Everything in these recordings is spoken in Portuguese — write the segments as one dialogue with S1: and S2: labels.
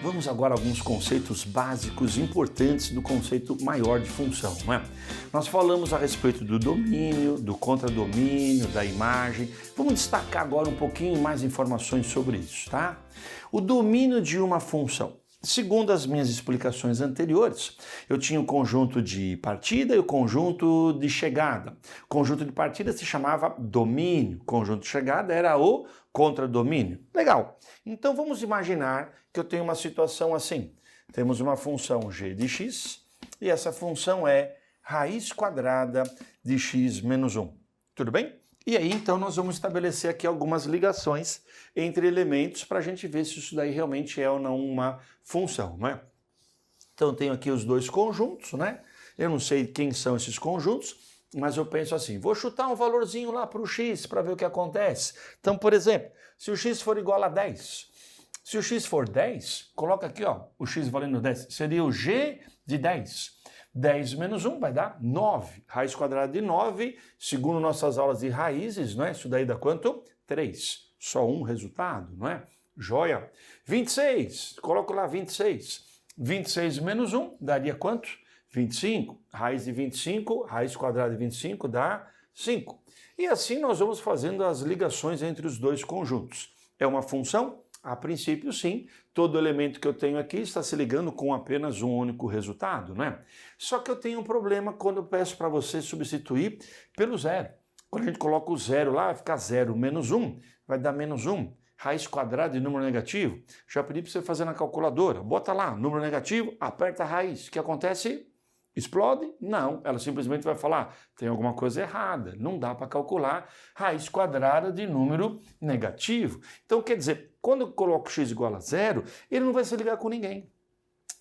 S1: Vamos agora a alguns conceitos básicos importantes do conceito maior de função, não é? Nós falamos a respeito do domínio, do contradomínio, da imagem. Vamos destacar agora um pouquinho mais informações sobre isso, tá? O domínio de uma função. Segundo as minhas explicações anteriores, eu tinha o conjunto de partida e o conjunto de chegada. O conjunto de partida se chamava domínio, o conjunto de chegada era o contradomínio. Legal. Então vamos imaginar que eu tenho uma situação assim. Temos uma função g de x e essa função é raiz quadrada de x menos 1. Tudo bem? E aí, então, nós vamos estabelecer aqui algumas ligações entre elementos para a gente ver se isso daí realmente é ou não uma função, não é? Então, eu tenho aqui os dois conjuntos, né? Eu não sei quem são esses conjuntos, mas eu penso assim, vou chutar um valorzinho lá para o x para ver o que acontece. Então, por exemplo, se o x for igual a 10, se o x for 10, coloca aqui, ó, o x valendo 10, seria o g de 10. 10 menos 1 vai dar 9. Raiz quadrada de 9, segundo nossas aulas de raízes, não é? Isso daí dá quanto? 3. Só um resultado, não é? Joia. 26. Coloco lá 26. 26 menos 1 daria quanto? 25. Raiz de 25, raiz quadrada de 25 dá 5. E assim nós vamos fazendo as ligações entre os dois conjuntos. É uma função? A princípio, sim, todo elemento que eu tenho aqui está se ligando com apenas um único resultado, né? Só que eu tenho um problema quando eu peço para você substituir pelo zero. Quando a gente coloca o zero lá, vai ficar 0 menos 1, vai dar menos 1. Raiz quadrada de número negativo, já pedi para você fazer na calculadora. Bota lá, número negativo, aperta a raiz. O que acontece? Explode? Não, ela simplesmente vai falar, tem alguma coisa errada, não dá para calcular raiz quadrada de número negativo. Então, quer dizer, quando eu coloco x igual a 0, ele não vai se ligar com ninguém.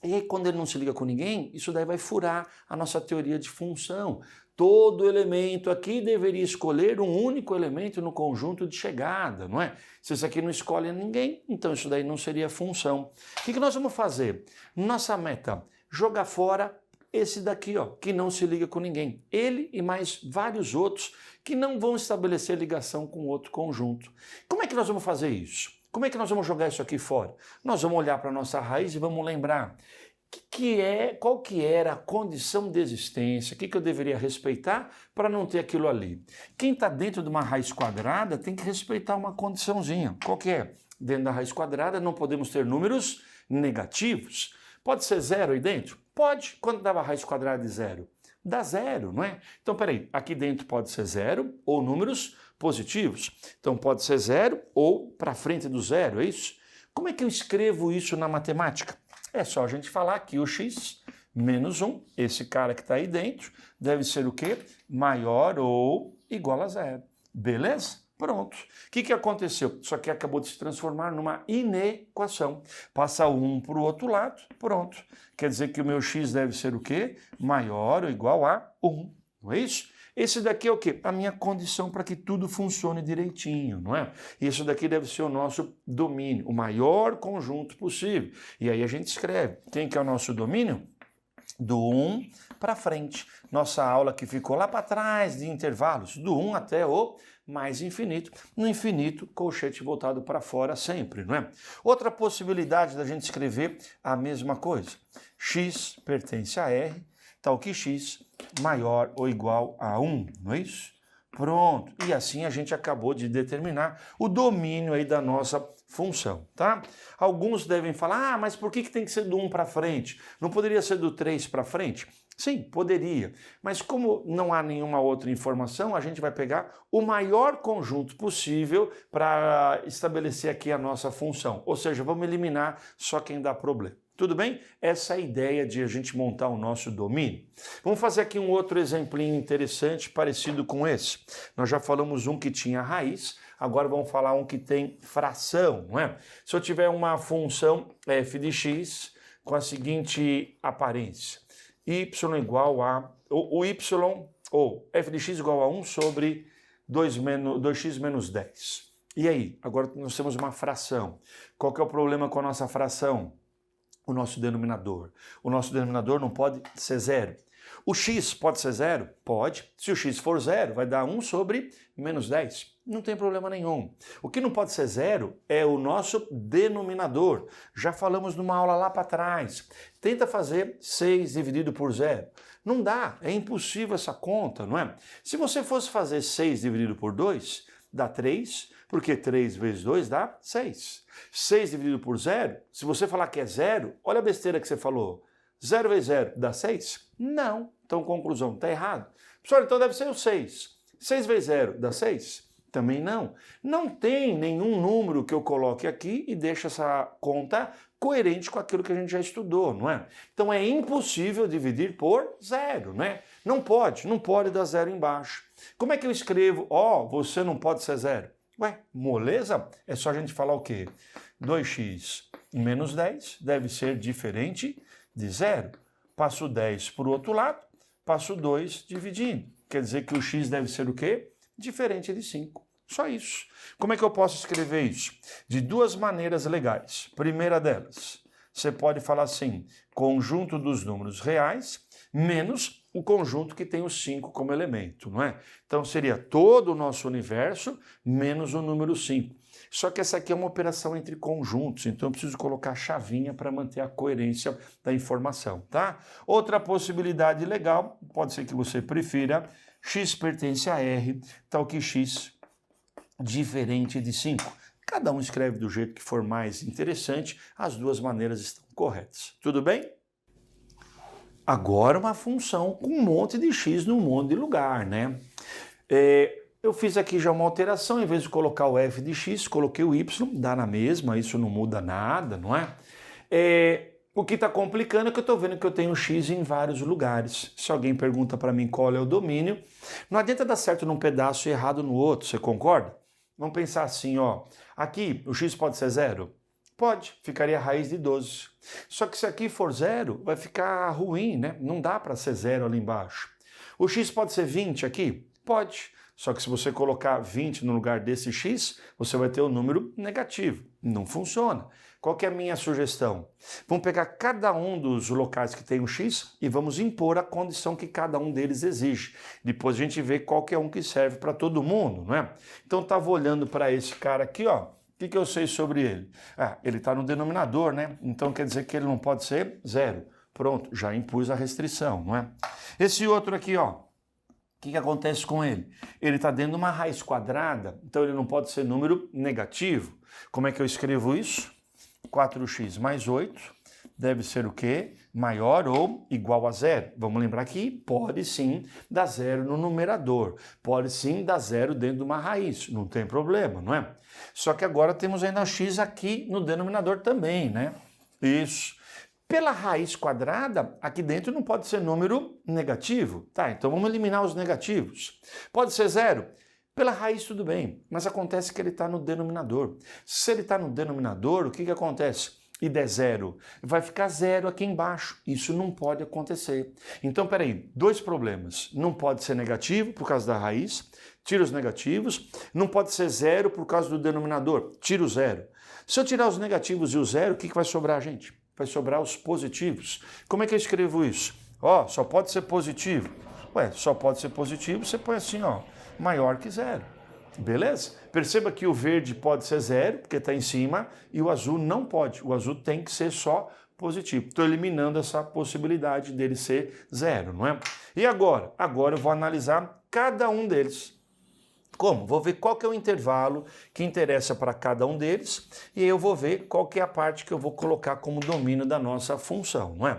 S1: E aí, quando ele não se liga com ninguém, isso daí vai furar a nossa teoria de função. Todo elemento aqui deveria escolher um único elemento no conjunto de chegada, não é? Se isso aqui não escolhe ninguém, então isso daí não seria função. O que nós vamos fazer? Nossa meta, jogar fora esse daqui, ó, que não se liga com ninguém. Ele e mais vários outros que não vão estabelecer ligação com outro conjunto. Como é que nós vamos fazer isso? Como é que nós vamos jogar isso aqui fora? Nós vamos olhar para a nossa raiz e vamos lembrar qual que era a condição de existência, o que eu deveria respeitar para não ter aquilo ali. Quem está dentro de uma raiz quadrada tem que respeitar uma condiçãozinha. Qual que é? Dentro da raiz quadrada não podemos ter números negativos. Pode ser 0 aí dentro? Pode. Quando dava raiz quadrada de 0? Dá 0, não é? Então, peraí, aqui dentro pode ser 0 ou números positivos. Então, pode ser 0 ou para frente do 0, é isso? Como é que eu escrevo isso na matemática? É só a gente falar que o x menos 1, esse cara que está aí dentro, deve ser o quê? Maior ou igual a 0. Beleza? Pronto. O que aconteceu? Isso aqui acabou de se transformar numa inequação. Passa um para o outro lado, pronto. Quer dizer que o meu x deve ser o quê? Maior ou igual a 1. Não é isso? Esse daqui é o quê? A minha condição para que tudo funcione direitinho, não é? Isso daqui deve ser o nosso domínio, o maior conjunto possível. E aí a gente escreve. Quem que é o nosso domínio? Do 1 para frente. Nossa aula que ficou lá para trás de intervalos, do 1 até o mais infinito. No infinito, colchete voltado para fora sempre, não é? Outra possibilidade da gente escrever a mesma coisa. X pertence a R, tal que x maior ou igual a 1, não é isso? Pronto. E assim a gente acabou de determinar o domínio aí da nossa função, tá? Alguns devem falar, mas por que tem que ser do 1 para frente? Não poderia ser do 3 para frente? Sim, poderia. Mas como não há nenhuma outra informação, a gente vai pegar o maior conjunto possível para estabelecer aqui a nossa função. Ou seja, vamos eliminar só quem dá problema. Tudo bem? Essa é a ideia de a gente montar o nosso domínio. Vamos fazer aqui um outro exemplinho interessante, parecido com esse. Nós já falamos um que tinha raiz, agora vamos falar um que tem fração, não é? Se eu tiver uma função f de x com a seguinte aparência, y igual a, o y, ou f de x igual a 1 sobre 2x menos 10. E aí? Agora nós temos uma fração. Qual que é o problema com a nossa fração? O nosso denominador. O nosso denominador não pode ser 0. O x pode ser zero? Pode. Se o x for zero, vai dar 1 sobre menos 10. Não tem problema nenhum. O que não pode ser zero é o nosso denominador. Já falamos numa aula lá para trás. Tenta fazer 6 dividido por zero. Não dá, é impossível essa conta, não é? Se você fosse fazer 6 dividido por 2, dá 3, porque 3 vezes 2 dá 6. 6 dividido por zero, se você falar que é zero, olha a besteira que você falou. 0 vezes 0 dá 6? Não. Então, conclusão, está errado. Pessoal, então deve ser o 6. 6 vezes 0 dá 6? Também não. Não tem nenhum número que eu coloque aqui e deixe essa conta coerente com aquilo que a gente já estudou, não é? Então é impossível dividir por zero, né? Não pode dar zero embaixo. Como é que eu escrevo? Você não pode ser zero. Ué, moleza? É só a gente falar o quê? 2x menos 10 deve ser diferente de zero. Passo 10 para o outro lado, passo 2 dividindo. Quer dizer que o x deve ser o quê? Diferente de 5. Só isso. Como é que eu posso escrever isso? De duas maneiras legais. Primeira delas, você pode falar assim, conjunto dos números reais menos o conjunto que tem o 5 como elemento, não é? Então seria todo o nosso universo menos o número 5. Só que essa aqui é uma operação entre conjuntos, então eu preciso colocar a chavinha para manter a coerência da informação, tá? Outra possibilidade legal, pode ser que você prefira, x pertence a R, tal que x diferente de 5. Cada um escreve do jeito que for mais interessante, as duas maneiras estão corretas. Tudo bem? Agora uma função com um monte de x num monte de lugar, né? Eu fiz aqui já uma alteração, em vez de colocar o f de x, coloquei o y, dá na mesma, isso não muda nada, não é? O que está complicando é que eu estou vendo que eu tenho x em vários lugares. Se alguém pergunta para mim qual é o domínio, não adianta dar certo num pedaço e errado no outro, você concorda? Vamos pensar assim, aqui o x pode ser zero? Pode, ficaria a raiz de 12. Só que se aqui for zero, vai ficar ruim, né? Não dá para ser zero ali embaixo. O x pode ser 20 aqui? Pode. Só que se você colocar 20 no lugar desse x, você vai ter o número negativo. Não funciona. Qual que é a minha sugestão? Vamos pegar cada um dos locais que tem um x e vamos impor a condição que cada um deles exige. Depois a gente vê qual que é um que serve para todo mundo, não é? Então eu estava olhando para esse cara aqui, O que eu sei sobre ele? Ele está no denominador, né? Então quer dizer que ele não pode ser zero. Pronto, já impus a restrição, não é? Esse outro aqui, O que acontece com ele? Ele está dentro de uma raiz quadrada, então ele não pode ser número negativo. Como é que eu escrevo isso? 4x mais 8 deve ser o quê? Maior ou igual a zero. Vamos lembrar que pode sim dar zero no numerador, pode sim dar zero dentro de uma raiz, não tem problema, não é? Só que agora temos ainda x aqui no denominador também, né? Isso. Pela raiz quadrada, aqui dentro não pode ser número negativo. Tá, então vamos eliminar os negativos. Pode ser zero? Pela raiz tudo bem, mas acontece que ele está no denominador. Se ele está no denominador, o que acontece? E der zero, vai ficar zero aqui embaixo. Isso não pode acontecer. Então, peraí, dois problemas. Não pode ser negativo por causa da raiz, tira os negativos. Não pode ser zero por causa do denominador, tira o zero. Se eu tirar os negativos e o zero, o que vai sobrar, gente? Vai sobrar os positivos. Como é que eu escrevo isso? Só pode ser positivo. Só pode ser positivo, você põe assim, maior que zero. Beleza? Perceba que o verde pode ser zero, porque está em cima, e o azul não pode. O azul tem que ser só positivo. Estou eliminando essa possibilidade dele ser zero, não é? E agora? Agora eu vou analisar cada um deles. Como? Vou ver qual que é o intervalo que interessa para cada um deles e aí eu vou ver qual que é a parte que eu vou colocar como domínio da nossa função, não é?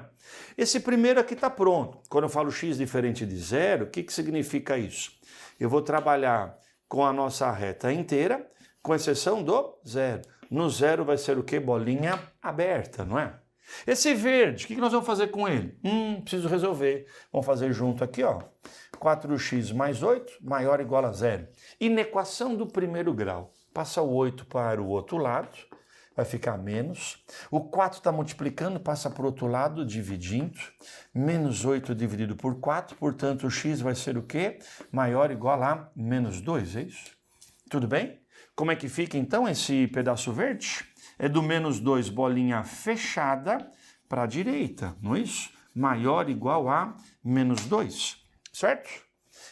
S1: Esse primeiro aqui está pronto. Quando eu falo x diferente de zero, o que significa isso? Eu vou trabalhar com a nossa reta inteira, com exceção do zero. No zero vai ser o quê? Bolinha aberta, não é? Esse verde, o que nós vamos fazer com ele? Preciso resolver. Vamos fazer junto aqui, 4x mais 8, maior ou igual a zero. E na equação do primeiro grau, passa o 8 para o outro lado, vai ficar menos. O 4 está multiplicando, passa para o outro lado, dividindo. Menos 8 dividido por 4, portanto o x vai ser o quê? Maior ou igual a menos 2, é isso? Tudo bem? Como é que fica então esse pedaço verde? É do menos 2, bolinha fechada, para a direita, não é isso? maior ou igual a menos 2, certo?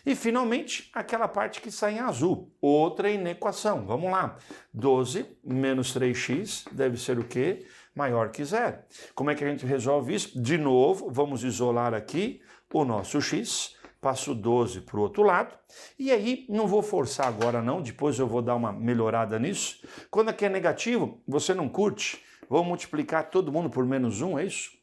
S1: E, finalmente, aquela parte que sai em azul, outra inequação. Vamos lá. 12 menos 3x deve ser o quê? Maior que zero. Como é que a gente resolve isso? De novo, vamos isolar aqui o nosso x. Passo 12 para o outro lado. E aí, não vou forçar agora não, depois eu vou dar uma melhorada nisso. Quando aqui é negativo, você não curte. Vou multiplicar todo mundo por menos 1, é isso?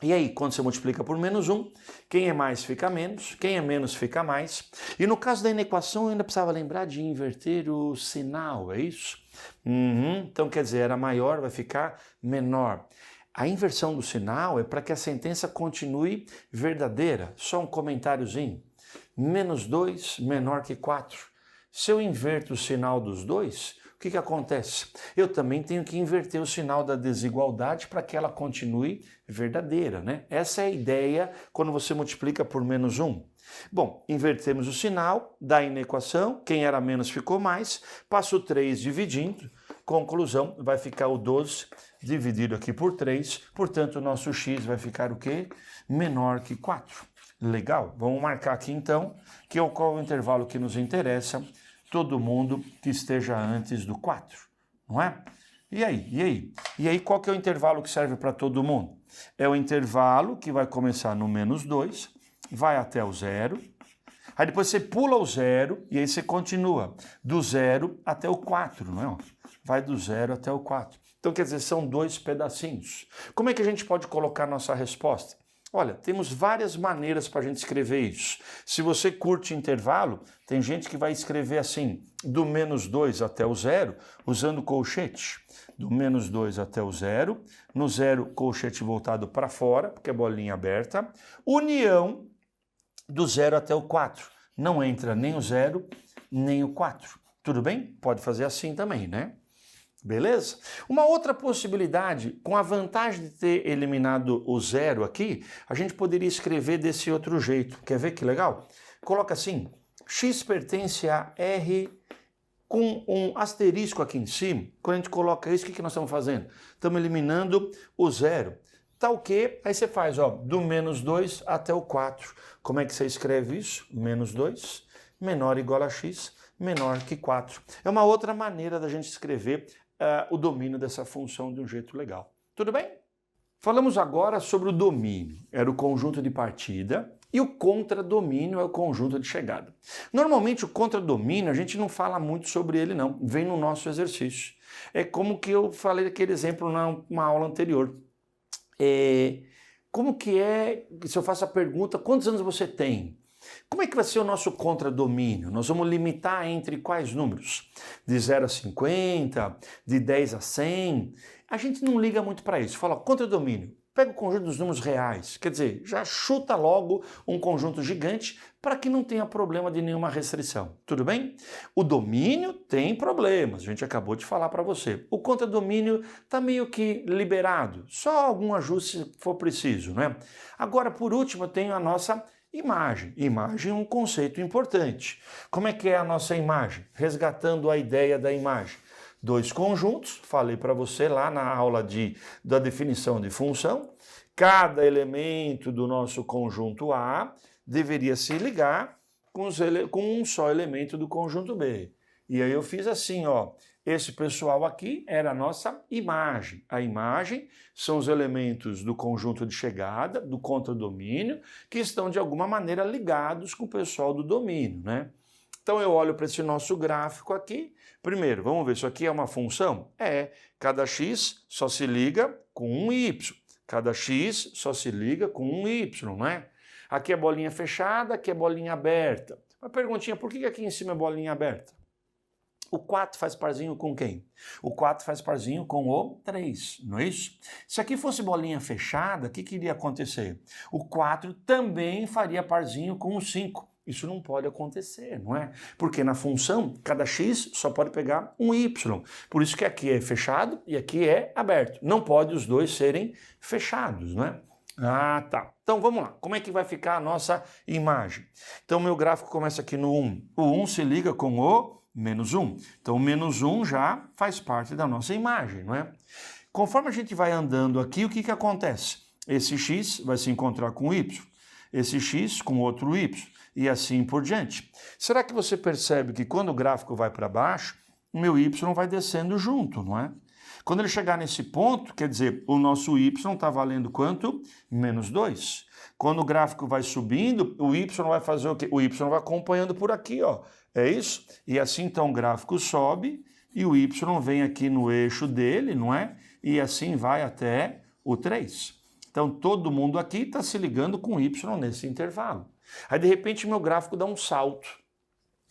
S1: E aí, quando você multiplica por menos 1, quem é mais fica menos, quem é menos fica mais. E no caso da inequação, eu ainda precisava lembrar de inverter o sinal, é isso? Então, quer dizer, era maior, vai ficar menor. A inversão do sinal é para que a sentença continue verdadeira. Só um comentáriozinho. Menos 2 menor que 4. Se eu inverto o sinal dos dois, o que acontece? Eu também tenho que inverter o sinal da desigualdade para que ela continue verdadeira, né? Essa é a ideia quando você multiplica por menos 1. Bom, invertemos o sinal da inequação, quem era menos ficou mais, passo 3 dividindo, conclusão, vai ficar o 12 dividido aqui por 3, portanto o nosso x vai ficar o quê? Menor que 4. Legal, vamos marcar aqui então, que é qual o intervalo que nos interessa, todo mundo que esteja antes do 4, não é? E aí? E aí qual que é o intervalo que serve para todo mundo? É o intervalo que vai começar no menos 2, vai até o 0, aí depois você pula o 0 e aí você continua do 0 até o 4, não é? Vai do 0 até o 4. Então quer dizer, são dois pedacinhos. Como é que a gente pode colocar nossa resposta? Olha, temos várias maneiras para a gente escrever isso. Se você curte intervalo, tem gente que vai escrever assim, do menos 2 até o 0, usando colchete. Do menos 2 até o 0, no 0, colchete voltado para fora, porque é bolinha aberta. União do 0 até o 4. Não entra nem o 0, nem o 4. Tudo bem? Pode fazer assim também, né? Beleza? Uma outra possibilidade, com a vantagem de ter eliminado o 0 aqui, a gente poderia escrever desse outro jeito. Quer ver que legal? Coloca assim, x pertence a R com um asterisco aqui em cima. Quando a gente coloca isso, o que nós estamos fazendo? Estamos eliminando o 0. Tá o quê? Aí você faz, ó, do menos 2 até o 4. Como é que você escreve isso? Menos 2 menor ou igual a x menor que 4. É uma outra maneira da gente escrever o domínio dessa função de um jeito legal. Tudo bem? Falamos agora sobre o domínio. Era o conjunto de partida e o contradomínio é o conjunto de chegada. Normalmente o contradomínio a gente não fala muito sobre ele não, vem no nosso exercício. É como que eu falei daquele exemplo numa aula anterior. Como que é, se eu faço a pergunta, quantos anos você tem? Como é que vai ser o nosso contradomínio? Nós vamos limitar entre quais números? De 0 a 50, de 10 a 100? A gente não liga muito para isso. Fala, contradomínio, pega o conjunto dos números reais. Quer dizer, já chuta logo um conjunto gigante para que não tenha problema de nenhuma restrição. Tudo bem? O domínio tem problemas, a gente acabou de falar para você. O contradomínio está meio que liberado, só algum ajuste se for preciso, né? Agora, por último, eu tenho a nossa imagem. Imagem é um conceito importante. Como é que é a nossa imagem? Resgatando a ideia da imagem. Dois conjuntos, falei para você lá na aula da definição de função. Cada elemento do nosso conjunto A deveria se ligar com um só elemento do conjunto B. E aí eu fiz assim, ó. Esse pessoal aqui era a nossa imagem. A imagem são os elementos do conjunto de chegada, do contradomínio, que estão de alguma maneira ligados com o pessoal do domínio, né? Então eu olho para esse nosso gráfico aqui. Primeiro, vamos ver, isso aqui é uma função? Cada x só se liga com um y. Cada x só se liga com um y, não é? Aqui é bolinha fechada, aqui é bolinha aberta. Uma perguntinha, por que aqui em cima é bolinha aberta? O 4 faz parzinho com quem? O 4 faz parzinho com o 3, não é isso? Se aqui fosse bolinha fechada, o que iria acontecer? O 4 também faria parzinho com o 5. Isso não pode acontecer, não é? Porque na função, cada x só pode pegar um y. Por isso que aqui é fechado e aqui é aberto. Não pode os dois serem fechados, não é? Ah, tá. Então vamos lá. Como é que vai ficar a nossa imagem? Então meu gráfico começa aqui no 1. O 1 se liga com o menos 1. Então o menos 1 já faz parte da nossa imagem, não é? Conforme a gente vai andando aqui, o que acontece? esse x vai se encontrar com y, esse x com outro y, e assim por diante. Será que você percebe que quando o gráfico vai para baixo, o meu y vai descendo junto, não é? Quando ele chegar nesse ponto, quer dizer, o nosso y está valendo quanto? Menos 2. Quando o gráfico vai subindo, o y vai fazer o quê? O y vai acompanhando por aqui, ó. É isso? E assim, então, o gráfico sobe e o y vem aqui no eixo dele, não é? E assim vai até o 3. Então, todo mundo aqui está se ligando com y nesse intervalo. Aí, de repente, meu gráfico dá um salto.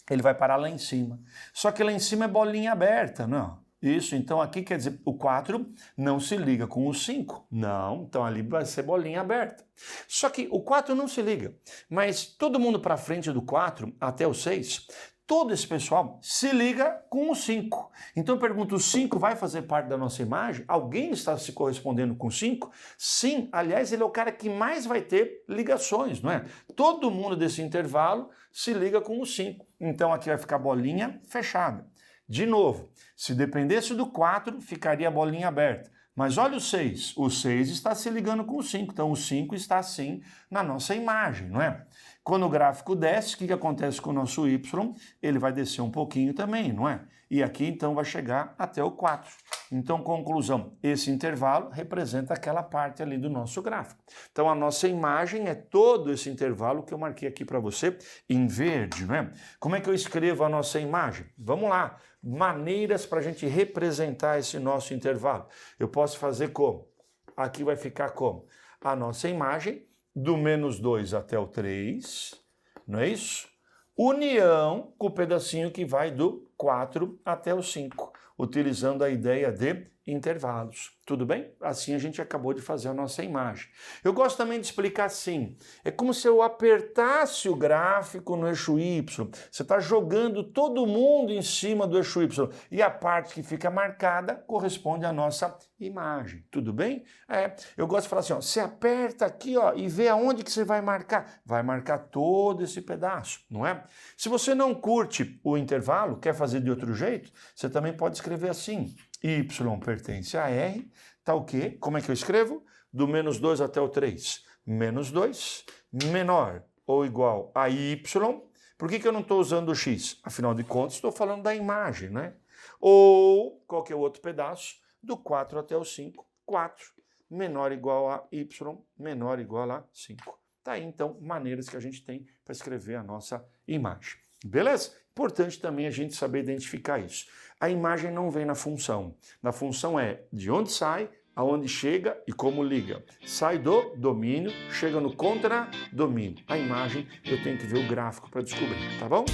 S1: Ele vai parar lá em cima. Só que lá em cima é bolinha aberta, não? Isso, então aqui quer dizer, o 4 não se liga com o 5. Não, então ali vai ser bolinha aberta. Só que o 4 não se liga, mas todo mundo para frente do 4 até o 6, todo esse pessoal se liga com o 5. Então eu pergunto, o 5 vai fazer parte da nossa imagem? Alguém está se correspondendo com o 5? Sim, aliás, ele é o cara que mais vai ter ligações, não é? Todo mundo desse intervalo se liga com o 5. Então aqui vai ficar bolinha fechada. De novo, se dependesse do 4, ficaria a bolinha aberta. Mas olha o 6. O 6 está se ligando com o 5. Então o 5 está assim na nossa imagem, não é? Quando o gráfico desce, o que acontece com o nosso y? Ele vai descer um pouquinho também, não é? E aqui então vai chegar até o 4. Então, conclusão, esse intervalo representa aquela parte ali do nosso gráfico. Então a nossa imagem é todo esse intervalo que eu marquei aqui para você em verde, não é? Como é que eu escrevo a nossa imagem? Vamos lá, maneiras para a gente representar esse nosso intervalo. Eu posso fazer como? Aqui vai ficar como? A nossa imagem do menos 2 até o 3, não é isso? União com o pedacinho que vai do 4 até o 5, utilizando a ideia de intervalos. Tudo bem? Assim a gente acabou de fazer a nossa imagem. Eu gosto também de explicar assim, é como se eu apertasse o gráfico no eixo Y, você está jogando todo mundo em cima do eixo Y, e a parte que fica marcada corresponde à nossa imagem. Tudo bem? Eu gosto de falar assim, ó, você aperta aqui, ó, e vê aonde que você vai marcar. Vai marcar todo esse pedaço, não é? Se você não curte o intervalo, quer fazer de outro jeito, você também pode escrever assim, y pertence a R, tá o quê? Como é que eu escrevo? Do menos 2 até o 3. Menos 2 menor ou igual a y. Por que eu não estou usando o x? Afinal de contas, estou falando da imagem, né? Ou qualquer outro pedaço, do 4 até o 5. 4 menor ou igual a y, menor ou igual a 5. Tá aí, então, maneiras que a gente tem para escrever a nossa imagem. Beleza? Importante também a gente saber identificar isso. A imagem não vem na função. Na função é de onde sai, aonde chega e como liga. Sai do domínio, chega no contradomínio. A imagem eu tenho que ver o gráfico para descobrir, tá bom?